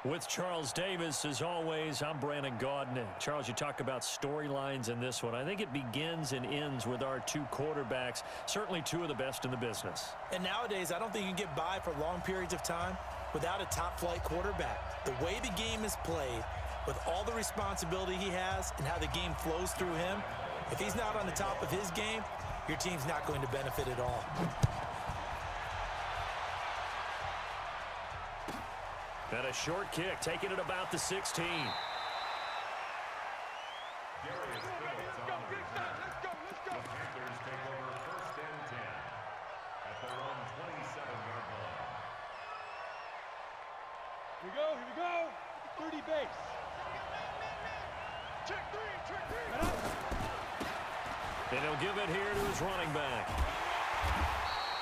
With Charles Davis, as always, I'm Brandon Gaudin. Charles, you talk about storylines in this one. I think it begins and ends with our two quarterbacks, certainly two of the best in the business. And nowadays, I don't think you can get by for long periods of time without a top-flight quarterback. The way the game is played, with all the responsibility he has and how the game flows through him, if he's not on the top of his game, your team's not going to benefit at all. And a short kick, taking it about the 16. Let's go. The Panthers take over 1st and 10 at their own 27-yard line. Here we go. 30 base. Check three. And he'll give it here to his running back.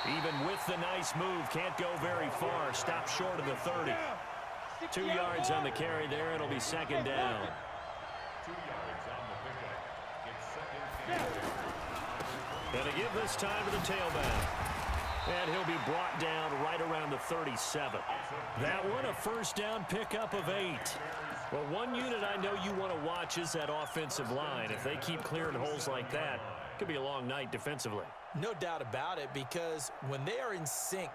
Even with the nice move, can't go very far. Stop short of the 30. 2 yards on the carry there. It'll be second down. 2 yards on the pickup. It's 2nd and 10. And to give this time to the tailback. And he'll be brought down right around the 37. That one, a first down pickup of 8. Well, one unit I know you want to watch is that offensive line. If they keep clearing holes like that, it could be a long night defensively. No doubt about it, because when they are in sync,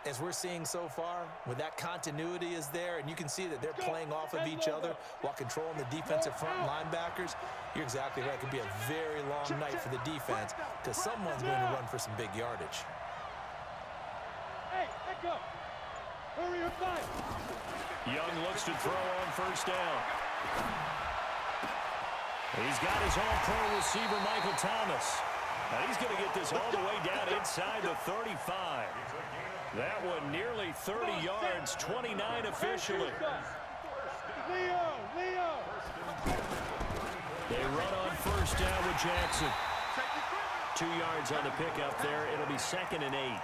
as we're seeing so far, when that continuity is there, and you can see that they're playing off of each other while controlling the defensive front linebackers, you're exactly right. It could be a very long night for the defense because someone's going to run for some big yardage. Hey, let go. Hurry up, fight. Young looks to throw on first down. He's got his all-pro receiver, Michael Thomas. And he's going to get this all the way down inside the 35. That one nearly 30 yards, 29 officially. Leo. They run on first down with Jackson. 2 yards on the pickup there. It'll be 2nd and 8.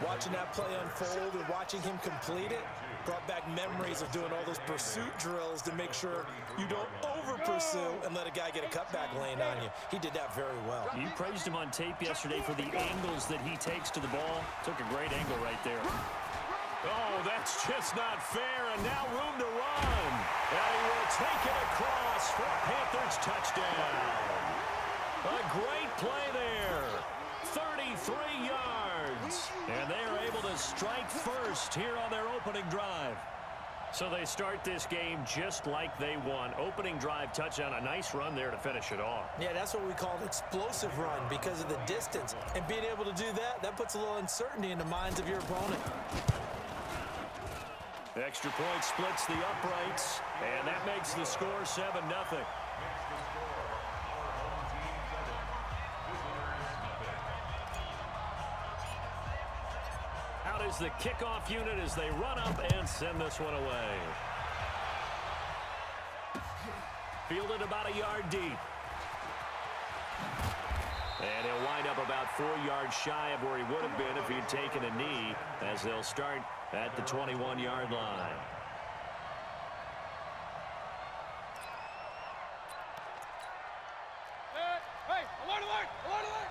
Watching that play unfold and watching him complete it brought back memories of doing all those pursuit drills to make sure you don't over-pursue and let a guy get a cutback lane on you. He did that very well. You praised him on tape yesterday for the angles that he takes to the ball. Took a great angle right there. Oh, that's just not fair, and now room to run. And he will take it across for a Panthers touchdown. A great play there. 33 yards. And they are able to strike first here on their opening drive. So they start this game just like they won. Opening drive touchdown, a nice run there to finish it off. Yeah, that's what we call an explosive run because of the distance. And being able to do that, that puts a little uncertainty in the minds of your opponent. The extra point splits the uprights, and that makes the score 7-0. Out is the kickoff unit as they run up and send this one away. Fielded about a yard deep. And he'll wind up about 4 yards shy of where he would have been if he'd taken a knee, as they'll start at the 21-yard line. Hey, alert. 180.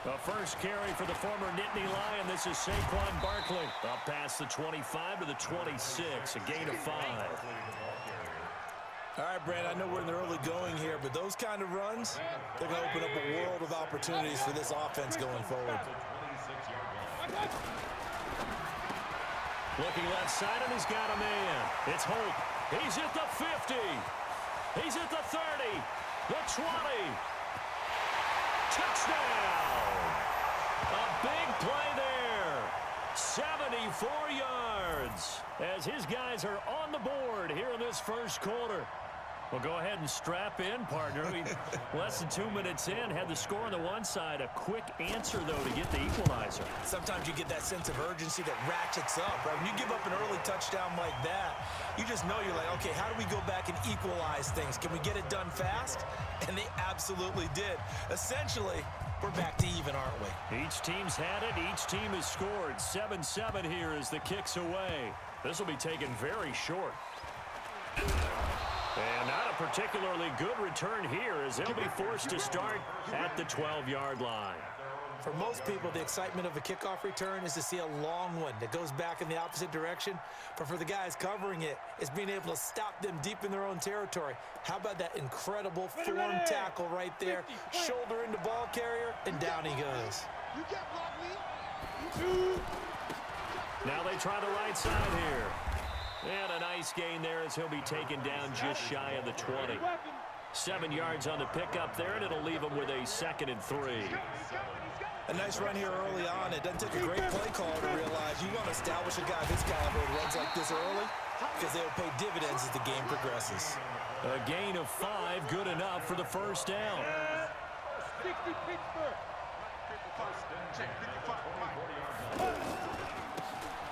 The first carry for the former Nittany Lion. This is Saquon Barkley. Up past the 25 to the 26, a gain of 5. All right, Brandon, I know we're in the early going here, but those kind of runs, they're going to open up a world of opportunities for this offense going forward. Looking left side, and he's got a man. It's Holt. He's at the 50. He's at the 30. The 20. Touchdown! A big play there. 74 yards as his guys are on the board here in this first quarter. Well, go ahead and strap in, partner. Less than 2 minutes in, had the score on the one side. A quick answer, though, to get the equalizer. Sometimes you get that sense of urgency that ratchets up, right? When you give up an early touchdown like that, you just know you're like, okay, how do we go back and equalize things? Can we get it done fast? And they absolutely did. Essentially, we're back to even, aren't we? Each team's had it. Each team has scored. 7-7 here as the kick's away. This will be taken very short. And not a particularly good return here as they'll be forced to start at the 12-yard line. For most people, the excitement of a kickoff return is to see a long one that goes back in the opposite direction. But for the guys covering it, it's being able to stop them deep in their own territory. How about that incredible form tackle right there? Shoulder into ball carrier, and down he goes. Now they try the right side here. And a nice gain there as he'll be taken down just shy of the 20. 7 yards on the pickup there, and it'll leave him with a 2nd and 3. A nice run here early on. It doesn't take a great play call to realize you want to establish a guy this caliber who runs like this early because they'll pay dividends as the game progresses. A gain of 5, good enough for the first down. 60 Pittsburgh.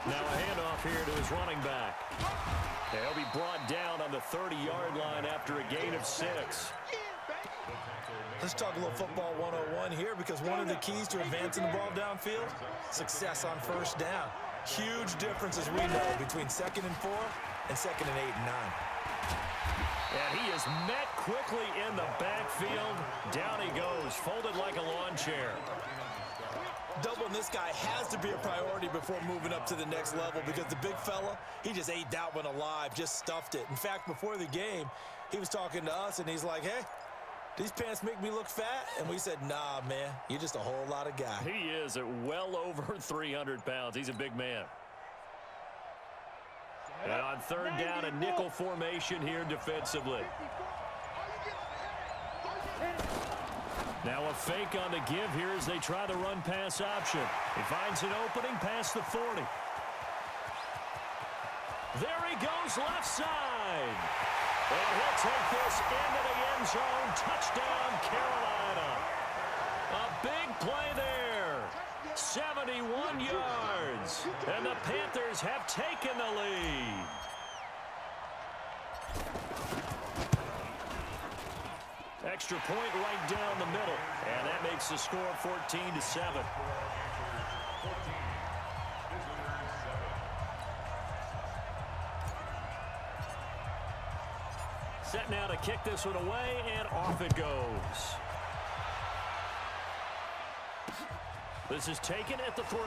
Now a handoff here to his running back. He'll be brought down on the 30-yard line after a gain of 6. Let's talk a little football 101 here because one of the keys to advancing the ball downfield, success on first down. Huge difference, as we know, between 2nd and 4 and 2nd and 8 and 9. And he is met quickly in the backfield. Down he goes, folded like a lawn chair. Doubling this guy has to be a priority before moving up to the next level because the big fella, he just ate that one alive, just stuffed it. In fact, before the game, he was talking to us, and he's like, hey, these pants make me look fat? And we said, nah, man, you're just a whole lot of guy. He is at well over 300 pounds. He's a big man. And on 3rd down, a nickel formation here defensively. Now a fake on the give here as they try the run-pass option. He finds an opening past the 40. There he goes, left side. And he'll take this into the end zone. Touchdown, Carolina. A big play there. 71 yards. And the Panthers have taken the lead. Extra point right down the middle. And that makes the score 14-7. Set now to kick this one away, and off it goes. This is taken at the 3.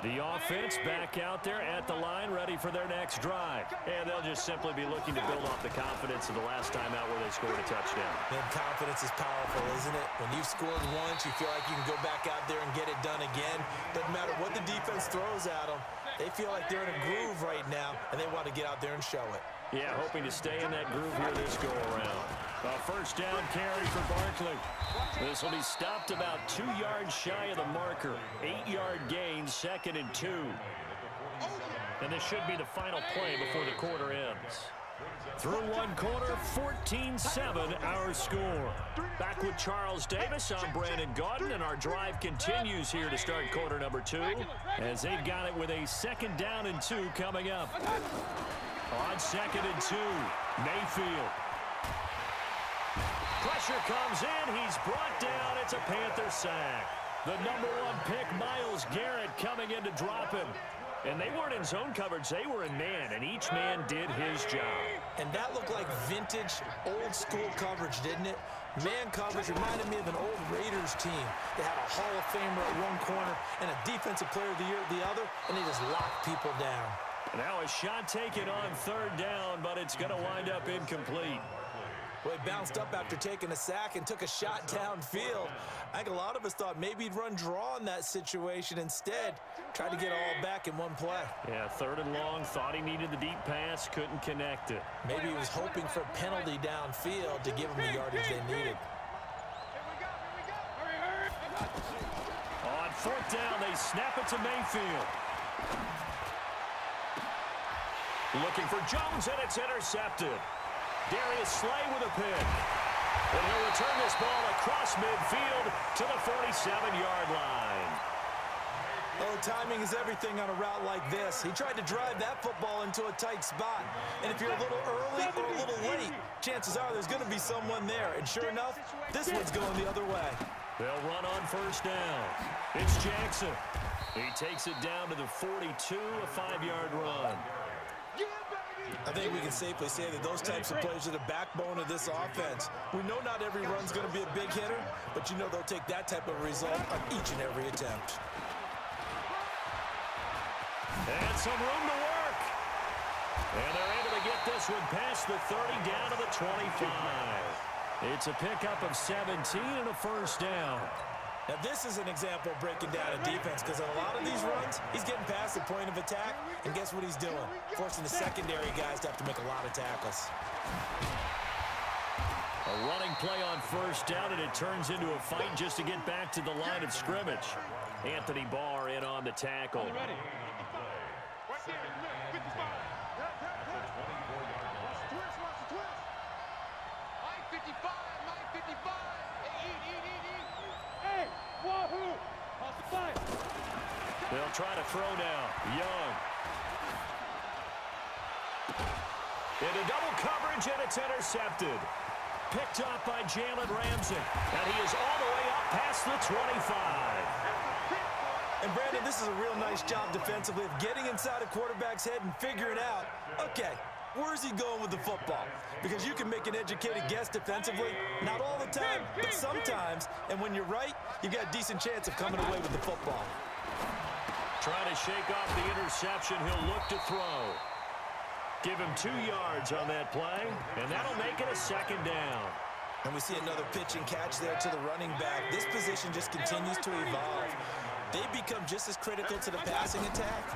The offense back out there at the line, ready for their next drive. And they'll just simply be looking to build off the confidence of the last time out where they scored a touchdown. Man, confidence is powerful, isn't it? When you've scored once, you feel like you can go back out there and get it done again. Doesn't matter what the defense throws at them. They feel like they're in a groove right now, and they want to get out there and show it. Yeah, hoping to stay in that groove here this go-around. A first down carry for Barkley. This will be stopped about 2 yards shy of the marker. 8-yard gain, 2nd and 2. And this should be the final play before the quarter ends. Through one quarter, 14-7 our score. Back with Charles Davis, I'm Brandon Gaudin, and our drive continues here to start quarter number 2 as they've got it with a 2nd down and 2 coming up. On 2nd and 2, Mayfield. Pressure comes in. He's brought down. It's a Panther sack. The #1 pick, Myles Garrett, coming in to drop him. And they weren't in zone coverage. They were in man, and each man did his job. And that looked like vintage, old-school coverage, didn't it? Man coverage reminded me of an old Raiders team. They had a Hall of Famer at one corner and a Defensive Player of the Year at the other, and they just locked people down. Now a shot taken on 3rd down, but it's going to wind up incomplete. Well, he bounced up after taking a sack and took a shot downfield. I think a lot of us thought maybe he'd run draw in that situation. Instead, tried to get all back in one play. Yeah, 3rd and long, thought he needed the deep pass, couldn't connect it. Maybe he was hoping for a penalty downfield to give them the yardage they needed. On 4th down, they snap it to Mayfield. Looking for Jones, and it's intercepted. Darius Slay with a pick. And he'll return this ball across midfield to the 47-yard line. Oh, timing is everything on a route like this. He tried to drive that football into a tight spot. And if you're a little early or a little late, chances are there's going to be someone there. And sure enough, this one's going the other way. They'll run on 1st down. It's Jackson. He takes it down to the 42, a 5-yard run. I think we can safely say that those types of plays are the backbone of this offense. We know not every run's going to be a big hitter, but you know they'll take that type of result on each and every attempt. And some room to work. And they're able to get this one past the 30 down to the 25. It's a pickup of 17 and a first down. Now, this is an example of breaking down a defense because on a lot of these runs, he's getting past the point of attack, and guess what he's doing? Forcing the secondary guys to have to make a lot of tackles. A running play on first down, and it turns into a fight just to get back to the line of scrimmage. Anthony Barr in on the tackle. Ready. They'll try to throw now. Young. Into double coverage, and it's intercepted. Picked up by Jalen Ramsey. And he is all the way up past the 25. And, Brandon, this is a real nice job defensively of getting inside a quarterback's head and figuring out, okay, where's he going with the football? Because you can make an educated guess defensively, not all the time, but sometimes. And when you're right, you've got a decent chance of coming away with the football. Trying to shake off the interception. He'll look to throw. Give him 2 yards on that play, and that'll make it a second down. And we see another pitch and catch there to the running back. This position just continues to evolve. They become just as critical to the passing attack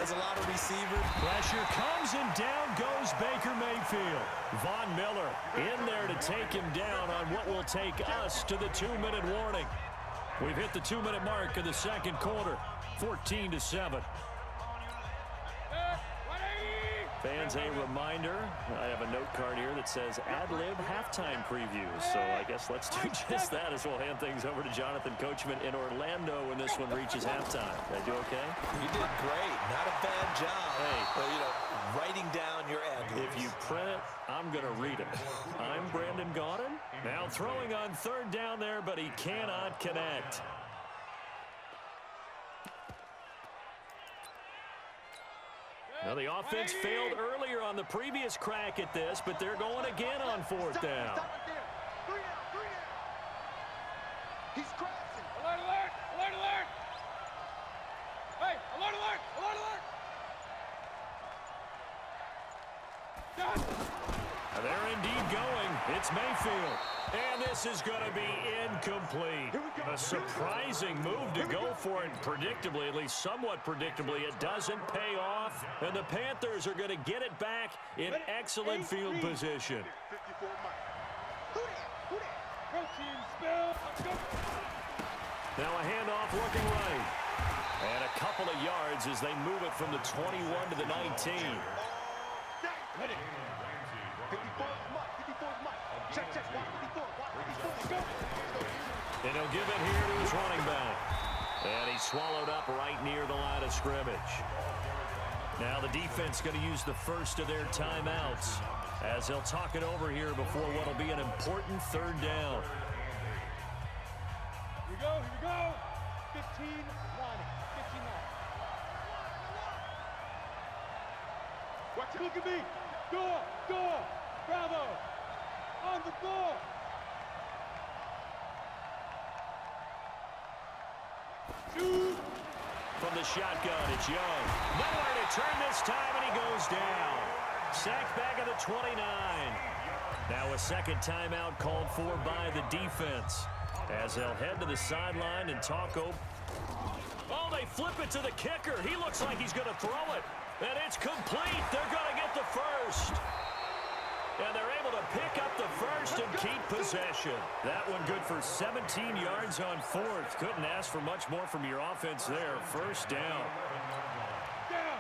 as a lot of receivers. Pressure comes, and down goes Baker Mayfield. Von Miller in there to take him down on what will take us to the 2-minute warning. We've hit the 2-minute mark of the second quarter, 14-7. Fans, a reminder, I have a note card here that says ad-lib halftime previews. So I guess let's do just that as we'll hand things over to Jonathan Coachman in Orlando when this one reaches halftime. Did I do okay? You did great. Not a bad job. Hey. But, you know, writing down your ad-libs. If you print it, I'm going to read it. I'm Brandon Gaudin. Now throwing on third down there, but he cannot connect. Now, the offense failed earlier on the previous crack at this, but they're going again on fourth down. He's crashing. Alert, alert, alert, alert. Hey, alert, alert, alert, alert. Now they're indeed going. It's Mayfield. And this is going to be incomplete. A surprising move to go for it predictably, at least somewhat predictably. It doesn't pay off, and the Panthers are going to get it back in excellent field position. Now a handoff looking right. And a couple of yards as they move it from the 21 to the 19. And he'll give it here to his running back. And he's swallowed up right near the line of scrimmage. Now the defense going to use the first of their timeouts as they'll talk it over here before what will be an important third down. Here we go, here we go. 15, 9, 15, 9. Watch it. Look at me. Door, Bravo. On the ball. Shoot. From the shotgun, it's Young. Nowhere to turn this time, and he goes down. Sacked back at the 29. Now a second timeout called for by the defense as they'll head to the sideline and talk over. Oh, they flip it to the kicker. He looks like he's going to throw it. And it's complete. They're going to get the first. And they're able to pick up the first and keep possession. That one good for 17 yards on fourth. Couldn't ask for much more from your offense there. First down. Down.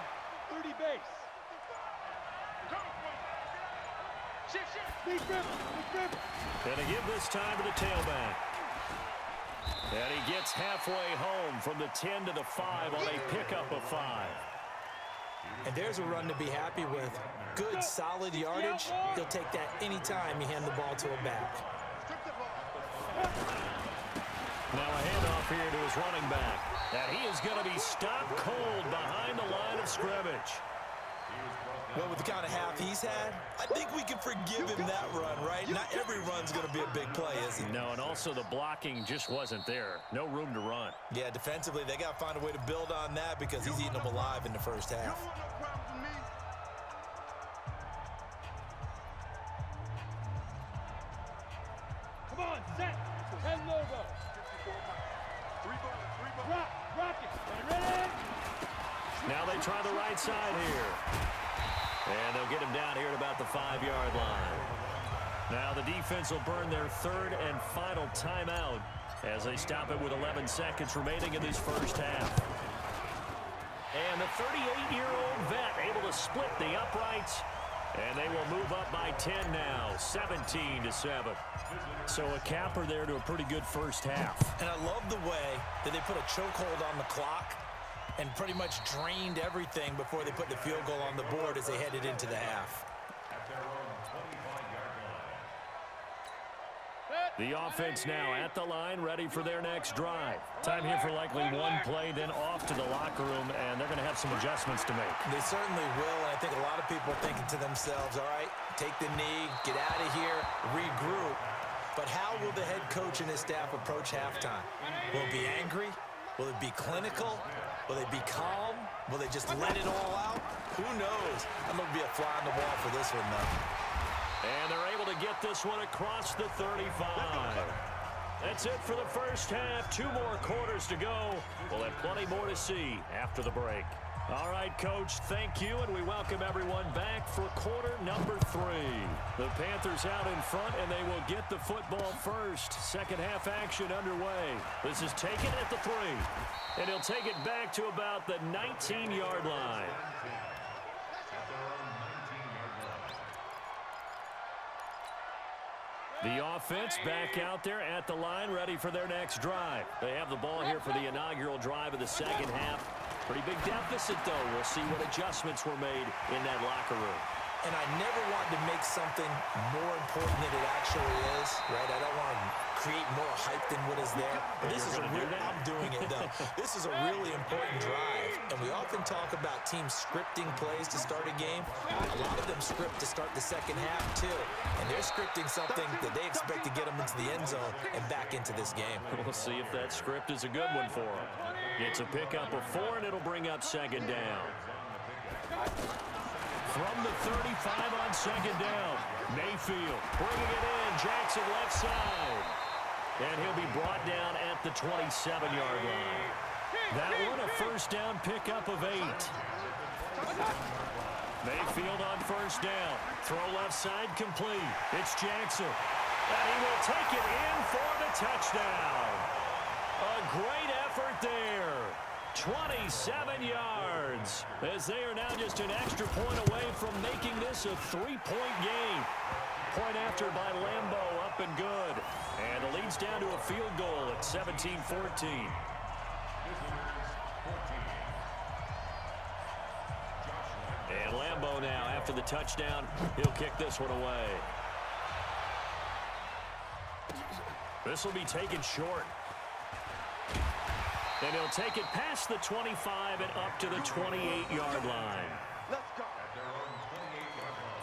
30 base. Big grip. And they give this time to the tailback. And he gets halfway home from the 10 to the 5 on a pickup of 5. And there's a run to be happy with. Good, solid yardage. He'll take that anytime you hand the ball to a back. Now a handoff here to his running back. And he is going to be stopped cold behind the line of scrimmage. Well, with the kind of half he's had, I think we can forgive him that run, right? Not every run's going to be a big play, is it? No, and also the blocking just wasn't there. No room to run. Yeah, defensively, they got to find a way to build on that because he's eating them alive in the first half. Come on, set. Head logo. Rock it. Ready? Now they try the right side here. And they'll get him down here at about the 5-yard line. Now the defense will burn their third and final timeout as they stop it with 11 seconds remaining in this first half. And the 38-year-old vet able to split the uprights. And they will move up by 10 now, 17-7. So a capper there to a pretty good first half. And I love the way that they put a chokehold on the clock and pretty much drained everything before they put the field goal on the board as they headed into the half. At their own 25-yard line. The offense now at the line, ready for their next drive. Time here for likely one play, then off to the locker room, and they're going to have some adjustments to make. They certainly will, and I think a lot of people are thinking to themselves, all right, take the knee, get out of here, regroup. But how will the head coach and his staff approach halftime? Will it be angry? Will it be clinical? Will they be calm? Will they just let it all out? Who knows? I'm going to be a fly on the wall for this one, though. And they're able to get this one across the 35. That's it for the first half. 2 more quarters to go. We'll have plenty more to see after the break. All right, Coach, thank you, and we welcome everyone back for quarter number 3. The Panthers out in front, and they will get the football first. Second half action underway. This is taken at the 3, and he'll take it back to about the 19-yard line. The offense back out there at the line, ready for their next drive. They have the ball here for the inaugural drive of the second half. Pretty big deficit, though. We'll see what adjustments were made in that locker room. And I never want to make something more important than it actually is, right? I don't want to create more hype than what is there. But this is a real, I'm doing it, though. This is a really important drive. And we often talk about teams scripting plays to start a game. A lot of them script to start the second half, too. And they're scripting something that they expect to get them into the end zone and back into this game. We'll see if that script is a good one for them. It's a pickup of 4, and it'll bring up second down. From the 35 on second down, Mayfield bringing it in, Jackson left side. And he'll be brought down at the 27-yard line. That one a first down pickup of 8. Mayfield on first down. Throw left side complete. It's Jackson. And he will take it in for the touchdown. A great effort there. 27 yards as they are now just an extra point away from making this a 3-point game. Point after by Lambeau, up and good. And it leads down to a field goal at 17-14. And Lambeau now, after the touchdown, he'll kick this one away. This will be taken short. And he'll take it past the 25 and up to the 28-yard line. Let's go. At their own 28-yard line.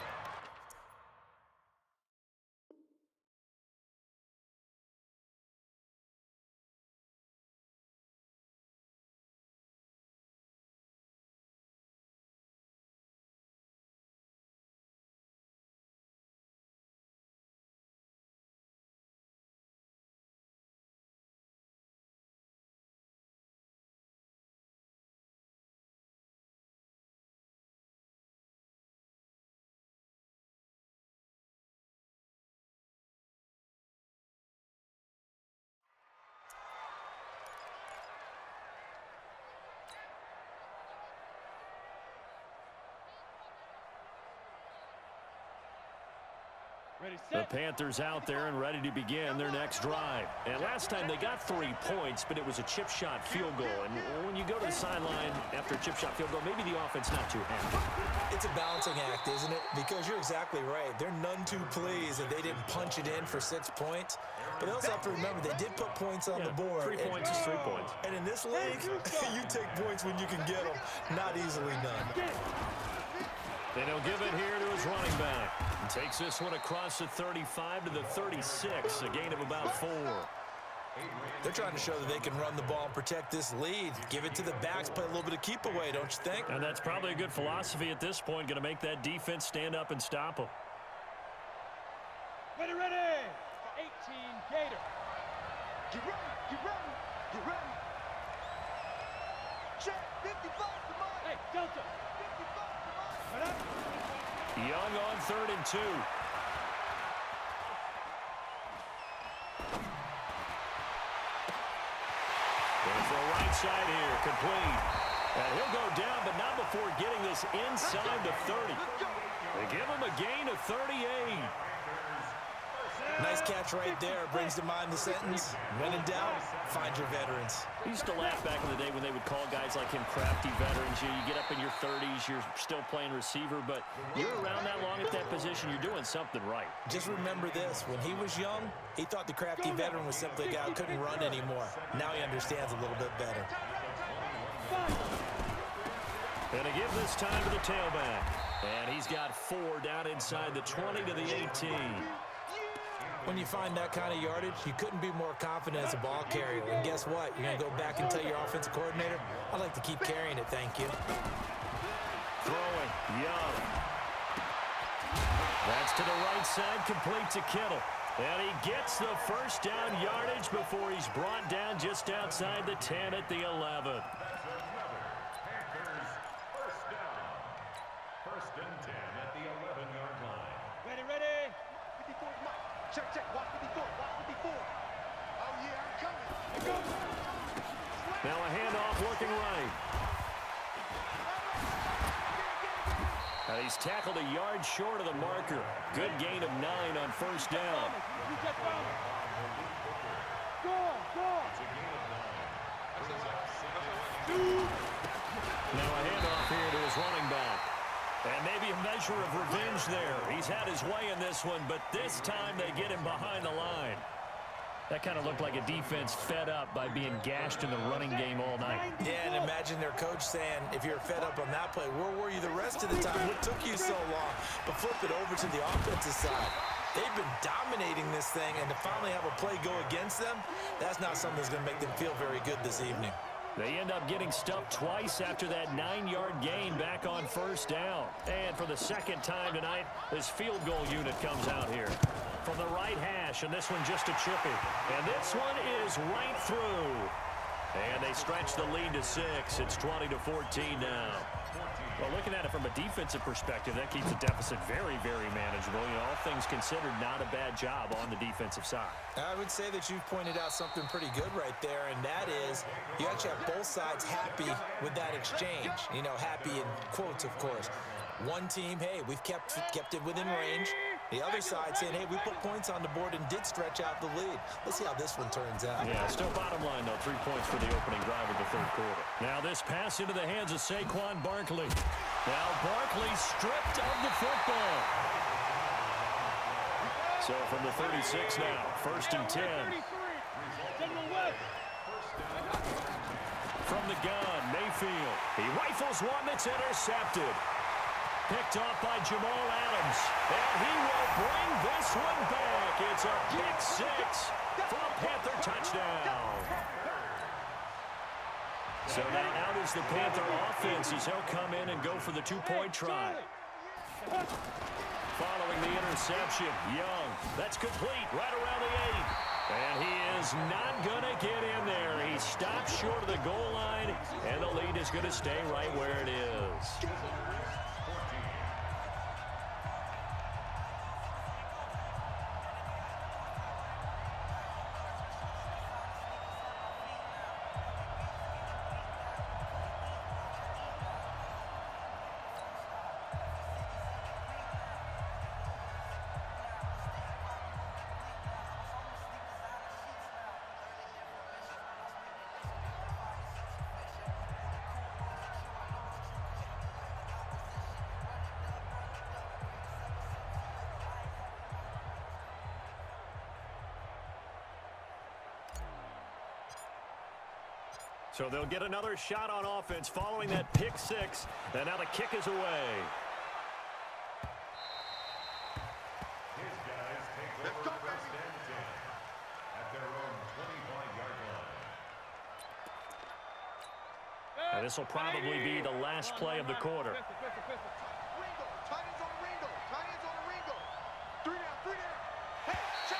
Ready, The set. Panthers out there and ready to begin their next drive. And last time they got 3 points, but it was a chip shot field goal. And when you go to the sideline after a chip shot field goal, maybe the offense not too happy. It's a balancing act, isn't it? Because you're exactly right. They're none too pleased that they didn't punch it in for 6 points. But they also have to remember they did put points on the board. 3 points is 3 points. And in this league, you take points when you can get them, not easily done. And he'll give it here to his running back. And takes this one across the 35 to the 36, a gain of about 4. They're trying to show that they can run the ball and protect this lead. Give it to the backs, play a little bit of keep away, don't you think? And that's probably a good philosophy at this point, going to make that defense stand up and stop them. Ready, ready. 18 Gator. Get ready, get ready, get ready. Check, 55 to mine. Hey, Delta. 55 to mine. Right up. Young on 3rd and 2. There's the right side here, complete. And he'll go down, but not before getting this inside the 30. They give him a gain of 38. Nice catch right there. Brings to mind the sentence, when in doubt, find your veterans. I used to laugh back in the day when they would call guys like him crafty veterans. You get up in your 30s, you're still playing receiver, but you're around that long at that position, you're doing something right. Just remember this. When he was young, he thought the crafty veteran was simply a guy who couldn't run anymore. Now he understands a little bit better. And to give this time to the tailback. And he's got 4 down inside the 20 to the 18. When you find that kind of yardage, you couldn't be more confident as a ball carrier. And guess what? You're going to go back and tell your offensive coordinator, I'd like to keep carrying it, thank you. Throwing, Young. That's to the right side, complete to Kittle. And he gets the first down yardage before he's brought down just outside the 10 at the 11. Panthers first down. 1st and 10 at the 11-yard line. Ready, ready. 54 to mine. Check, check, watch 54, watch 54. Oh yeah, I'm coming. Hey, go. Now a handoff looking right. And he's tackled a yard short of the marker. Good gain of 9 on 1st down. You just found it. Go, go. Now a handoff here to his running back. And maybe a measure of revenge there. He's had his way in this one, but this time they get him behind the line. That kind of looked like a defense fed up by being gashed in the running game all night. Yeah, and imagine their coach saying, if you're fed up on that play, where were you the rest of the time? What took you so long? But flip it over to the offensive side. They've been dominating this thing, and to finally have a play go against them, that's not something that's going to make them feel very good this evening. They end up getting stuffed twice after that 9-yard gain back on 1st down. And for the 2nd time tonight, this field goal unit comes out here. From the right hash, and this one just a chippy. And this one is right through. And they stretch the lead to 6. It's 20-14 now. Well, looking at it from a defensive perspective, that keeps the deficit very, very manageable. You know, all things considered, not a bad job on the defensive side. I would say that you've pointed out something pretty good right there, and that is you actually have both sides happy with that exchange. You know, happy in quotes, of course. One team, hey, we've kept it within range. The other side saying, hey, we put points on the board and did stretch out the lead. Let's see how this one turns out. Yeah, still bottom line, though. 3 points for the opening drive of the 3rd quarter. Now this pass into the hands of Saquon Barkley. Now Barkley stripped of the football. So from the 36 now, 1st and 10. General West. From the gun, Mayfield. He rifles one that's intercepted. Picked off by Jamal Adams. And he will bring this one back. It's a pick 6 for a Panther touchdown. So now out is the Panther offense as he'll come in and go for the 2-point try. Following the interception, Young. That's complete right around the 8. And he is not going to get in there. He stops short of the goal line, and the lead is going to stay right where it is. So they'll get another shot on offense following that pick 6. And now the kick is away. And this will probably be the last play of the quarter. Ringo. Tight ends on Ringo. Tight ends on Ringo. 3 down, 3 down. Hey, check.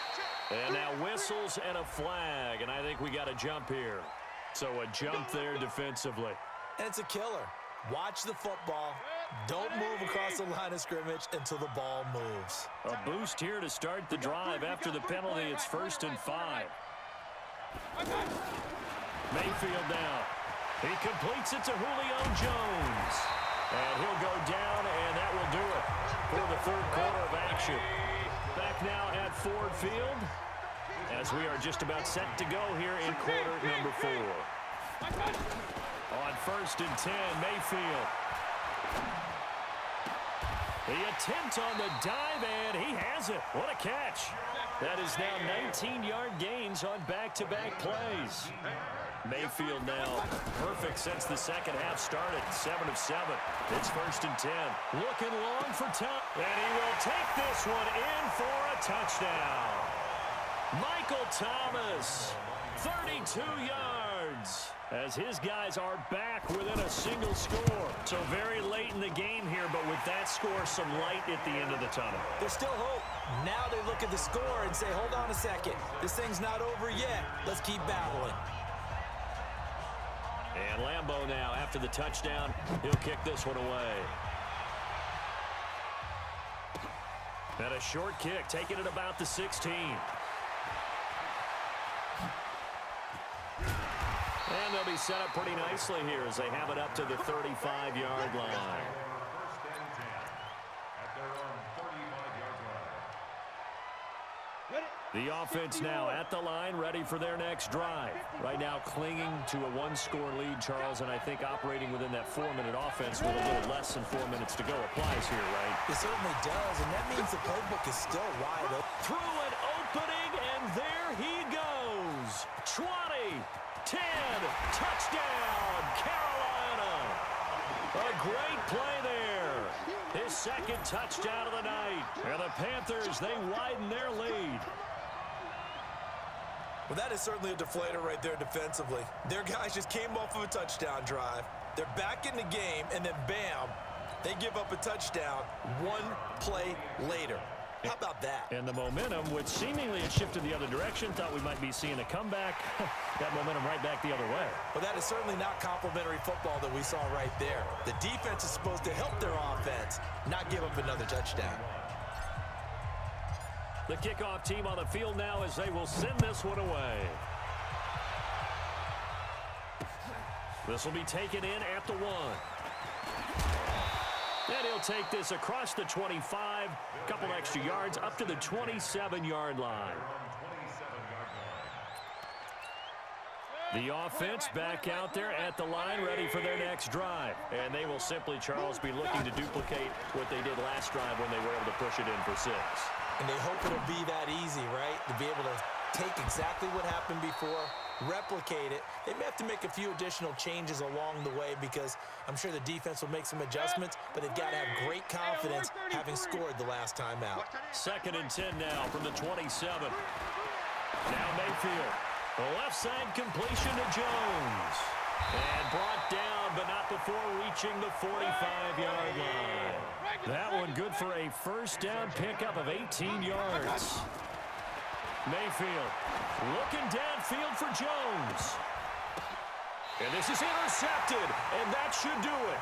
And now whistles and a flag, and I think we got a jump here. So a jump there defensively. And it's a killer. Watch the football. Don't move across the line of scrimmage until the ball moves. A boost here to start the drive. After the penalty, it's 1st and 5. Mayfield now. He completes it to Julio Jones. And he'll go down, and that will do it for the third quarter of action. Back now at Ford Field as we are just about set to go here in quarter number 4. On 1st and 10, Mayfield. The attempt on the dive, and he has it. What a catch. That is now 19-yard gains on back-to-back plays. Mayfield now perfect since the second half started. 7 of 7. It's 1st and 10. Looking long for time. And he will take this one in for a touchdown. Michael Thomas, 32 yards. As his guys are back within a single score. So very late in the game here, but with that score, some light at the end of the tunnel. There's still hope. Now they look at the score and say, hold on a second. This thing's not over yet. Let's keep battling. And Lambeau now, after the touchdown, he'll kick this one away. And a short kick, taking it about the 16. And they'll be set up pretty nicely here as they have it up to the 35-yard line. The offense now at the line, ready for their next drive. Right now clinging to a 1-score lead, Charles, and I think operating within that 4-minute offense with a little less than 4 minutes to go applies here, right? It certainly does, and that means the playbook is still wide open. Through an opening, and there he goes. 20, 10, touchdown, Carolina. A great play there. His second touchdown of the night. And the Panthers, they widen their lead. Well, that is certainly a deflator right there defensively. Their guys just came off of a touchdown drive. They're back in the game, and then bam, they give up a touchdown 1 play later. How about that? And the momentum, which seemingly had shifted the other direction, thought we might be seeing a comeback. That momentum right back the other way. Well, that is certainly not complimentary football that we saw right there. The defense is supposed to help their offense, not give up another touchdown. The kickoff team on the field now as they will send this one away. This will be taken in at the 1. And he'll take this across the 25, couple extra yards up to the 27-yard line. The offense back out there at the line, ready for their next drive. And they will simply, Charles, be looking to duplicate what they did last drive when they were able to push it in for 6. And they hope it'll be that easy, right? To be able to take exactly what happened before, replicate it. They may have to make a few additional changes along the way because I'm sure the defense will make some adjustments, but they've got to have great confidence having scored the last time out. 2nd and 10 now from the 27. Now Mayfield. The left side completion to Jones. And brought down, but not before reaching the 45-yard line. That one good for a first down pickup of 18 yards. Mayfield looking downfield for Jones. And this is intercepted, and that should do it.